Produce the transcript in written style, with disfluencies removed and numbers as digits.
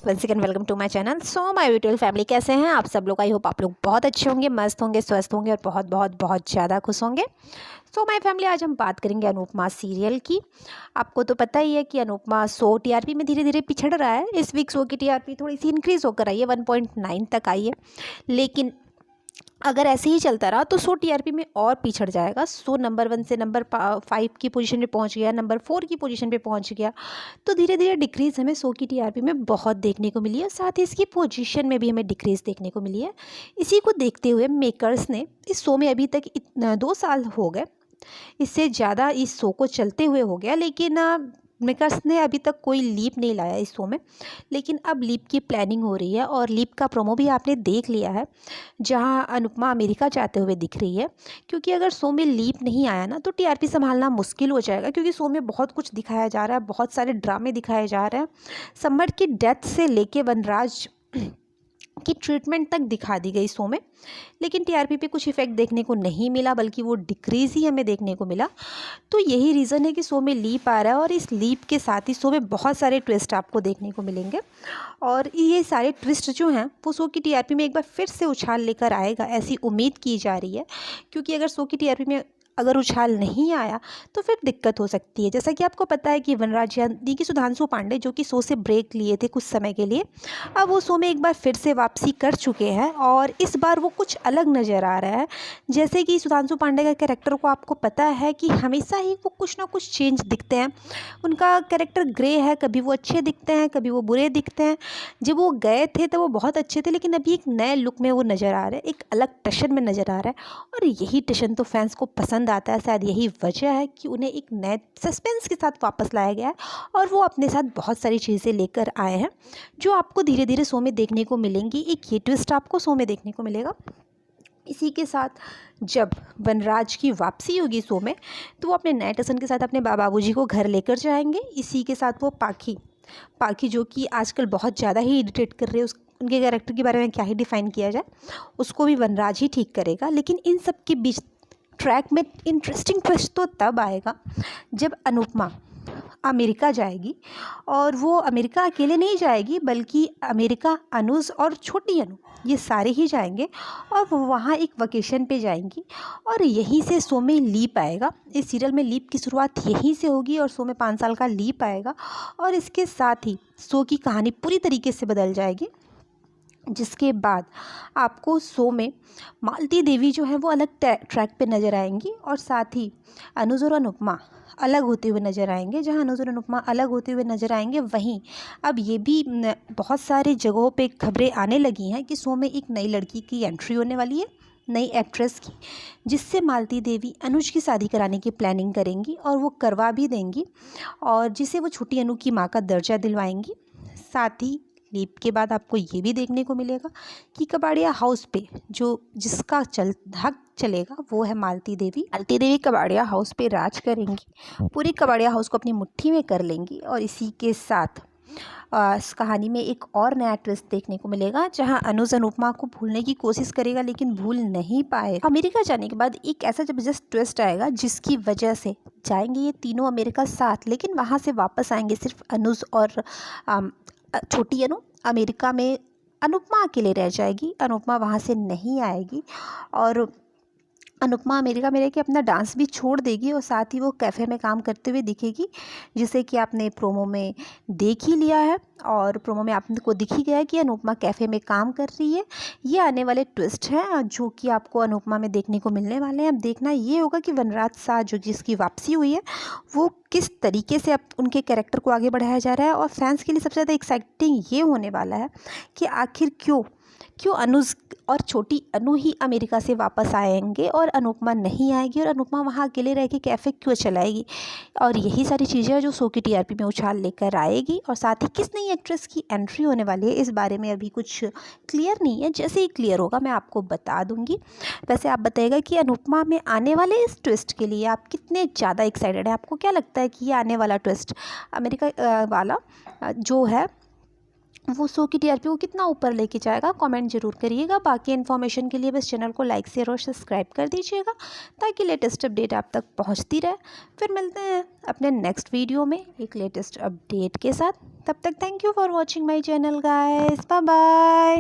Once again welcome to my channel. So my beautiful family, कैसे हैं आप सब लोग? आई होप आप लोग बहुत अच्छे होंगे, मस्त होंगे, स्वस्थ होंगे और बहुत बहुत बहुत ज़्यादा खुश होंगे। सो माय फैमिली, आज हम बात करेंगे अनुपमा सीरियल की। आपको तो पता ही है कि अनुपमा शो टीआरपी में धीरे धीरे पिछड़ रहा है। इस वीक शो की टीआरपी थोड़ी सी इंक्रीज़ होकर आई है, 1.9 तक आई है। लेकिन अगर ऐसे ही चलता रहा तो शो टीआरपी में और पिछड़ जाएगा। शो नंबर 1 से नंबर 5 की पोजीशन पे पहुंच गया, नंबर 4 की पोजीशन पे पहुंच गया। तो धीरे धीरे डिक्रीज़ हमें शो की टीआरपी में बहुत देखने को मिली है, साथ ही इसकी पोजीशन में भी हमें डिक्रीज़ देखने को मिली है। इसी को देखते हुए मेकर्स ने इस शो में अभी तक 2 साल हो गए, इससे ज़्यादा इस शो को चलते हुए हो गया, लेकिन मेकर्स ने अभी तक कोई लीप नहीं लाया इस शो में। लेकिन अब लीप की प्लानिंग हो रही है और लीप का प्रोमो भी आपने देख लिया है, जहां अनुपमा अमेरिका जाते हुए दिख रही है। क्योंकि अगर शो में लीप नहीं आया ना तो टीआरपी संभालना मुश्किल हो जाएगा, क्योंकि शो में बहुत कुछ दिखाया जा रहा है, बहुत सारे ड्रामे दिखाए जा रहे हैं। सम्राट की डेथ से लेके वनराज की ट्रीटमेंट तक दिखा दी गई शो में, लेकिन टीआरपी पे कुछ इफेक्ट देखने को नहीं मिला, बल्कि वो डिक्रीज़ ही हमें देखने को मिला। तो यही रीज़न है कि शो में लीप आ रहा है और इस लीप के साथ ही शो में बहुत सारे ट्विस्ट आपको देखने को मिलेंगे। और ये सारे ट्विस्ट जो हैं वो शो की टीआरपी में एक बार फिर से उछाल लेकर आएगा, ऐसी उम्मीद की जा रही है। क्योंकि अगर शो की टीआरपी में अगर उछाल नहीं आया तो फिर दिक्कत हो सकती है। जैसा कि आपको पता है कि वनराज यानी कि सुधांशु पांडे, जो कि शो से ब्रेक लिए थे कुछ समय के लिए, अब वो शो में एक बार फिर से वापसी कर चुके हैं और इस बार वो कुछ अलग नज़र आ रहा है। जैसे कि सुधांशु पांडे का कैरेक्टर को आपको पता है कि हमेशा ही वो कुछ ना कुछ चेंज दिखते हैं। उनका कैरेक्टर ग्रे है, कभी वो अच्छे दिखते हैं, कभी वो बुरे दिखते हैं। जब वो गए थे तो वो बहुत अच्छे थे, लेकिन अभी एक नए लुक में वो नज़र आ रहे हैं, एक अलग टशन में नज़र आ रहा है। और यही टशन तो फैंस को पसंद आता है। शायद यही वजह है कि उन्हें एक नए सस्पेंस के साथ वापस लाया गया है और वो अपने साथ बहुत सारी चीज़ें लेकर आए हैं, जो आपको धीरे धीरे शो में देखने को मिलेंगी। एक ये ट्विस्ट आपको शो में देखने को मिलेगा। इसी के साथ जब वनराज की वापसी होगी शो में, तो वो अपने नए टसन के साथ अपने बाबूजी को घर लेकर जाएंगे। इसी के साथ वो पाखी जो कि आजकल बहुत ज़्यादा ही इरिटेट कर रहे हैं, उनके कैरेक्टर के बारे में क्या ही डिफ़ाइन किया जाए, उसको भी वनराज ही ठीक करेगा। लेकिन इन सब के बीच ट्रैक में इंटरेस्टिंग ट्विस्ट तो तब आएगा जब अनुपमा अमेरिका जाएगी। और वो अमेरिका अकेले नहीं जाएगी, बल्कि अमेरिका अनुज और छोटी अनु, ये सारे ही जाएंगे और वो वहाँ एक वकेशन पे जाएंगी। और यहीं से शो में लीप आएगा। इस सीरियल में लीप की शुरुआत यहीं से होगी और शो में 5 साल का लीप आएगा। और इसके साथ ही शो की कहानी पूरी तरीके से बदल जाएगी, जिसके बाद आपको शो में मालती देवी जो है वो अलग ट्रैक पे नज़र आएंगी और साथ ही अनुज और अनुपमा अलग होते हुए नज़र आएंगे। जहां अनुज और अनुपमा अलग होते हुए नज़र आएंगे, वहीं अब ये भी बहुत सारी जगहों पे खबरें आने लगी हैं कि शो में एक नई लड़की की एंट्री होने वाली है, नई एक्ट्रेस की, जिससे मालती देवी अनुज की शादी कराने की प्लानिंग करेंगी और वो करवा भी देंगी, और जिसे वो छोटी अनु की माँ का दर्जा दिलवाएंगी। साथ ही लीप के बाद आपको ये भी देखने को मिलेगा कि कबाड़िया हाउस पे जिसका हक चलेगा वो है मालती देवी कबाड़िया हाउस पे राज करेंगी, पूरी कबाड़िया हाउस को अपनी मुट्ठी में कर लेंगी। और इसी के साथ इस कहानी में एक और नया ट्विस्ट देखने को मिलेगा, जहां अनुज अनुपमा को भूलने की कोशिश करेगा लेकिन भूल नहीं पाएगा। अमेरिका जाने के बाद एक ऐसा जबरदस्त ट्विस्ट आएगा जिसकी वजह से जाएंगे ये तीनों अमेरिका साथ, लेकिन वहां से वापस आएंगे सिर्फ अनुज और छोटी अनु। अमेरिका में अनुपमा अकेले रह जाएगी, अनुपमा वहाँ से नहीं आएगी। और अनुपमा अमेरिका में रह के अपना डांस भी छोड़ देगी और साथ ही वो कैफ़े में काम करते हुए दिखेगी, जिसे कि आपने प्रोमो में देख ही लिया है। और प्रोमो में आपको दिख ही गया है कि अनुपमा कैफ़े में काम कर रही है। ये आने वाले ट्विस्ट हैं जो कि आपको अनुपमा में देखने को मिलने वाले हैं। अब देखना ये होगा कि वनराज शाह जो जिसकी वापसी हुई है वो किस तरीके से अब उनके कैरेक्टर को आगे बढ़ाया जा रहा है। और फैंस के लिए सबसे ज़्यादा एक्साइटिंग ये होने वाला है कि आखिर क्यों अनुज और छोटी अनु ही अमेरिका से वापस आएंगे और अनुपमा नहीं आएगी, और अनुपमा वहाँ अकेले रह के कैफ़े क्यों चलाएगी। और यही सारी चीज़ें हैं जो शो की टीआरपी में उछाल लेकर आएगी। और साथ ही किस नई एक्ट्रेस की एंट्री होने वाली है, इस बारे में अभी कुछ क्लियर नहीं है। जैसे ही क्लियर होगा मैं आपको बता दूंगी। वैसे आप बताइएगा कि अनुपमा में आने वाले इस ट्विस्ट के लिए आप कितने ज़्यादा एक्साइटेड है। आपको क्या लगता है कि ये आने वाला ट्विस्ट अमेरिका वाला जो है वो शो की टीआरपी को कितना ऊपर लेके जाएगा, कमेंट जरूर करिएगा। बाकी इन्फॉर्मेशन के लिए बस चैनल को लाइक शेयर और सब्सक्राइब कर दीजिएगा ताकि लेटेस्ट अपडेट आप तक पहुंचती रहे। फिर मिलते हैं अपने नेक्स्ट वीडियो में एक लेटेस्ट अपडेट के साथ। तब तक thank you for watching my channel guys, bye bye.